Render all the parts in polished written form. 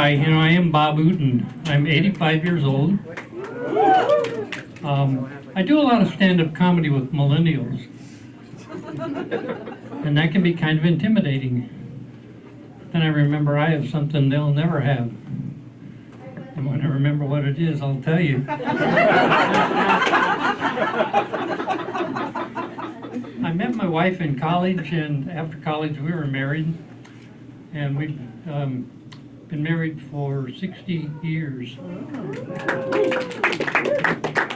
Hi, I am Bob Uten. I'm 85 years old. I do a lot of stand-up comedy with millennials, and that can be kind of intimidating. Then I remember I have something they'll never have. And when I remember what it is, I'll tell you. I met my wife in college, and after college we were married, and we've been married for 60 years.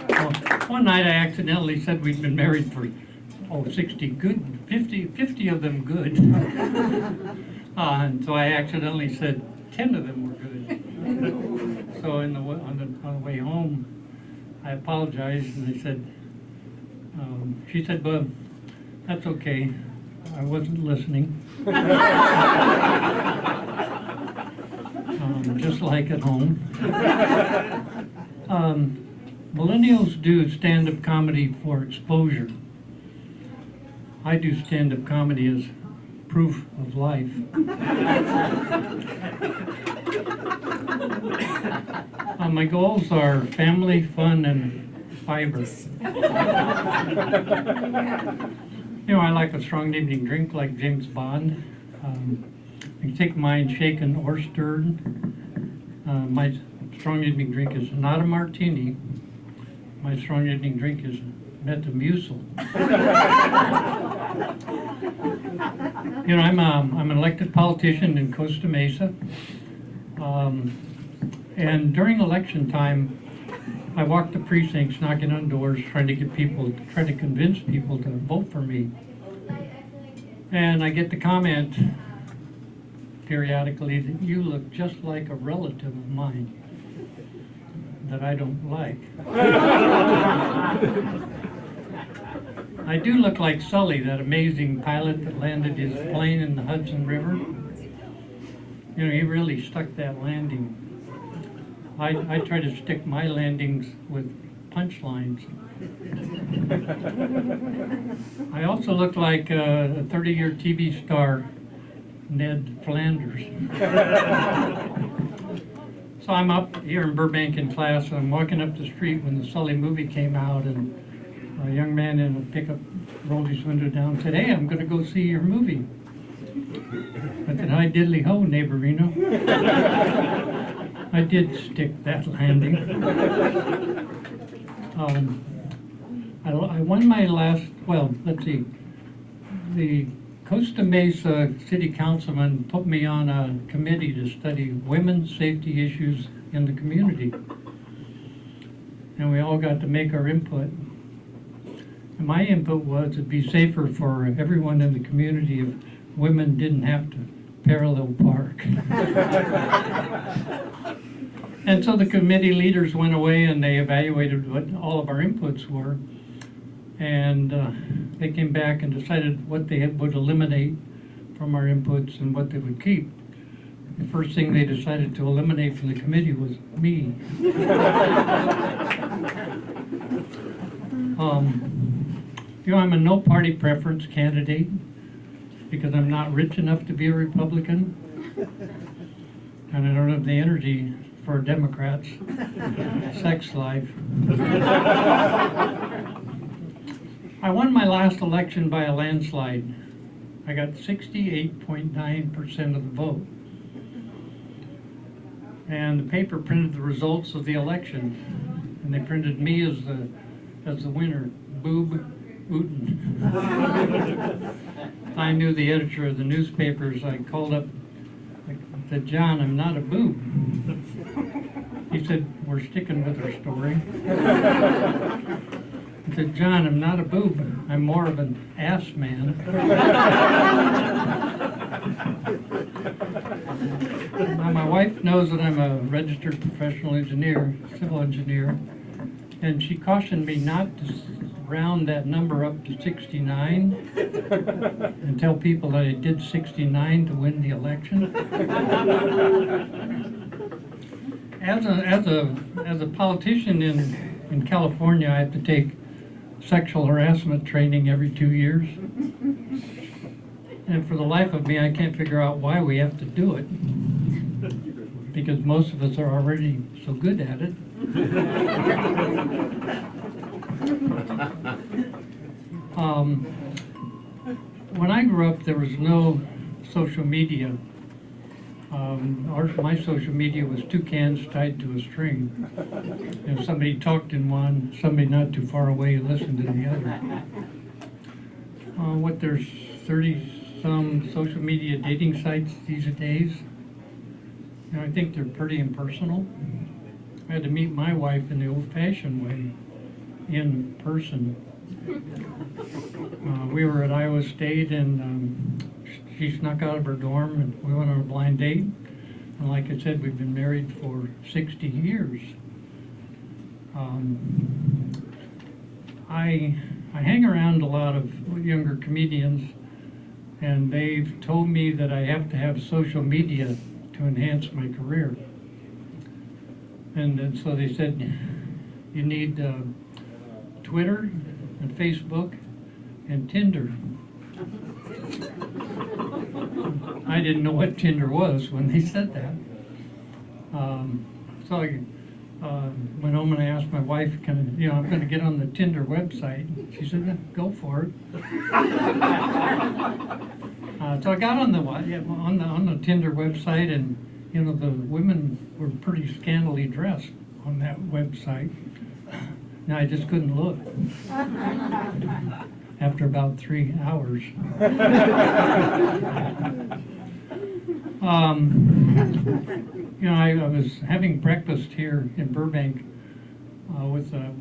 Well, one night I accidentally said we'd been married for 60 good, 50 of them good. And so I accidentally said 10 of them were good. So on the way home, I apologized, and I said, she said, "Bub, that's okay. I wasn't listening." Just like at home. Millennials do stand-up comedy for exposure. I do stand-up comedy as proof of life. My goals are family, fun, and fiber. I like a strong evening drink like James Bond. I can take mine shaken or stirred. My strong evening drink is not a martini. My strong evening drink is Metamucil. I'm an elected politician in Costa Mesa. And during election time, I walk the precincts, knocking on doors, trying to convince people to vote for me. And I get the comment periodically that you look just like a relative of mine that I don't like. I do look like Sully, that amazing pilot that landed his plane in the Hudson River. He really stuck that landing. I try to stick my landings with punchlines. I also look like a 30-year TV star, Ned Flanders. So I'm up here in Burbank in class, and I'm walking up the street when the Sully movie came out, and a young man in a pickup rolled his window down and said, "Hey, I'm going to go see your movie." I said, "Hi, diddly ho, neighborino." I did stick that landing. I won my last, let's see, the Costa Mesa City Councilman put me on a committee to study women's safety issues in the community. And we all got to make our input. And my input was it'd be safer for everyone in the community if women didn't have to parallel park. And so the committee leaders went away and they evaluated what all of our inputs were. And they came back and decided what they would eliminate from our inputs and what they would keep. The first thing they decided to eliminate from the committee was me. I'm a no party preference candidate because I'm not rich enough to be a Republican, and I don't have the energy for a Democrat's sex life. I won my last election by a landslide. I got 68.9% of the vote. And the paper printed the results of the election, and they printed me as the winner, Boob Uten. I knew the editor of the newspapers. I called up, I said, "John, I'm not a boob." He said, "We're sticking with our story." I said, "John, I'm not a boob. I'm more of an ass man." Now, my wife knows that I'm a registered professional engineer, civil engineer, and she cautioned me not to round that number up to 69 and tell people that I did 69 to win the election. As a politician in California, I have to take sexual harassment training every 2 years. And for the life of me, I can't figure out why we have to do it. because most of us are already so good at it. When I grew up, there was no social media. My social media was two cans tied to a string. If somebody talked in one, somebody not too far away listened to the other. There's 30-some social media dating sites these days. I think they're pretty impersonal. I had to meet my wife in the old-fashioned way, in person. We were at Iowa State, and she snuck out of her dorm, and we went on a blind date. And like I said, we've been married for 60 years. I hang around a lot of younger comedians, and they've told me that I have to have social media to enhance my career. And so they said, you need Twitter and Facebook and Tinder. I didn't know what Tinder was when they said that. So I went home and I asked my wife, I'm going to get on the Tinder website. She said, go for it. So I got on the Tinder website, and the women were pretty scantily dressed on that website. Now I just couldn't look. After about 3 hours. I was having breakfast here in Burbank with a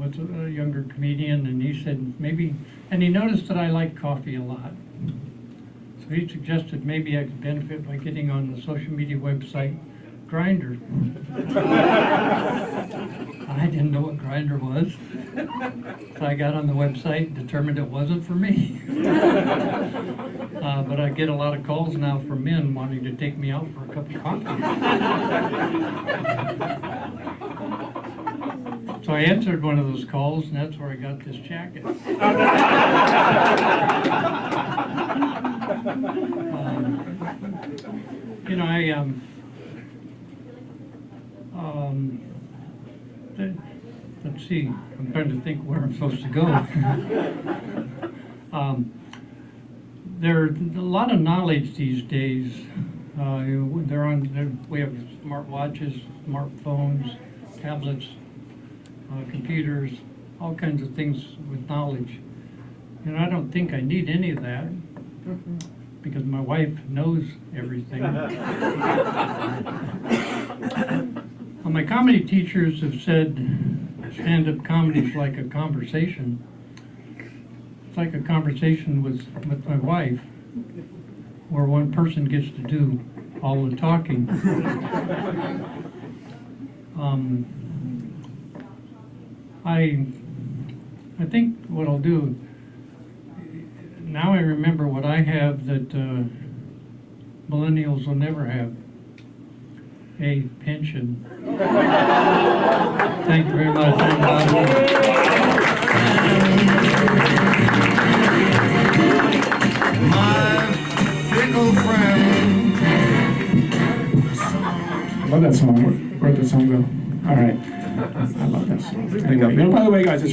younger comedian, and he said and he noticed that I like coffee a lot. So he suggested maybe I could benefit by getting on the social media website Grindr. I didn't know what Grindr was. So I got on the website, determined it wasn't for me. But I get a lot of calls now from men wanting to take me out for a cup of coffee. So I answered one of those calls, and that's where I got this jacket. Let's see, I'm trying to think where I'm supposed to go. There's a lot of knowledge these days. We have smart watches, smartphones, tablets, computers, all kinds of things with knowledge. And I don't think I need any of that, because my wife knows everything. My comedy teachers have said stand-up comedy is like a conversation. It's like a conversation with my wife, where one person gets to do all the talking. I think what I'll do, now I remember what I have that millennials will never have: a pension. Thank you very much. My fickle friend. I love that song. Where'd that song go? All right. I love that song. Anyway, by the way, guys, it's